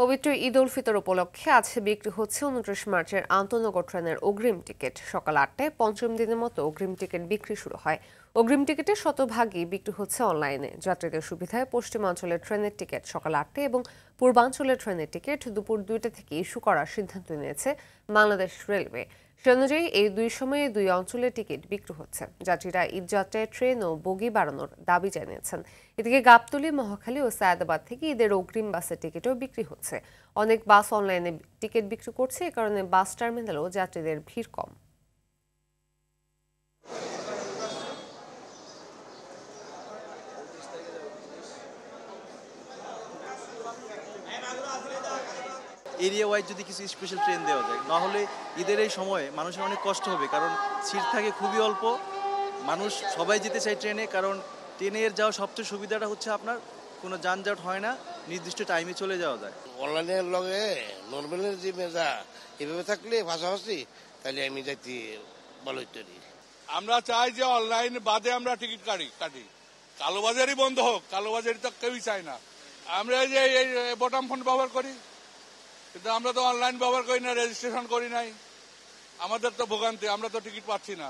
পবিত্র ঈদ উল ফিতর উপলক্ষে আজ বিক্রি হচ্ছে ২৯ মার্চের আন্তনগর ট্রেনের অগ্রিম টিকিট। সকাল ৮টায় পঞ্চম দিনের মতো অগ্রিম টিকিট বিক্রি শুরু হয়। অগ্রিম টিকিটের শতভাগই বিক্রি হচ্ছে অনলাইনে। যাত্রীদের সুবিধায় পশ্চিমাঞ্চলের ট্রেনের টিকিট সকাল ৮টায় এবং পূর্বাঞ্চলের ট্রেনের টিকিট দুপুর ২টা থেকে ইস্যু করার সিদ্ধান্ত নিয়েছে বাংলাদেশ রেলওয়ে। সে অনুযায়ী এই দুই সময়ে দুই অঞ্চলের টিকিট বিক্রি হচ্ছে। যাত্রীরা ঈদযাত্রায় ট্রেন ও বগি বাড়ানোর দাবি জানিয়েছেন। এদিকে গাবতলী, মহাখালী ও সায়েদাবাদ থেকে ঈদের অগ্রিম বাসের টিকিটও বিক্রি হচ্ছে। অনেক বাস অনলাইনে টিকিট বিক্রি করছে, এ কারণে বাস টার্মিনালেও যাত্রীদের ভিড় কম। এরিয়া ওয়াইজ যদি কিছু স্পেশাল ট্রেন দেওয়া যায়, নাহলে ঈদের এই সময়ে মানুষের অনেক কষ্ট হবে, কারণ সিট থাকে খুবই অল্প। মানুষ সবাই যেতে চায় ট্রেনে, কারণ ট্রেনের যাওয়া সবচেয়ে সুবিধাটা হচ্ছে আপনার কোনো যানজট হয় না, নির্দিষ্ট টাইমে চলে যাওয়া যায়। অনলাইনের লগে নর্মালের যে মেজা এভাবে থাকলে পাশাপাশি, তাহলে আমি যাইতে ভালো হইতো। আমরা চাই যে অনলাইন বাদে আমরা টিকিট কাটি, কালোবাজারি বন্ধ হোক। কালোবাজারি তো কেউই চাই না। আমরা যে এই বোতাম ফোন ব্যবহার করি, কিন্তু আমরা তো অনলাইন ব্যবহার করি না, রেজিস্ট্রেশন করি নাই। আমাদের তো ভোগান্তি, আমরা তো টিকিট পাচ্ছি না।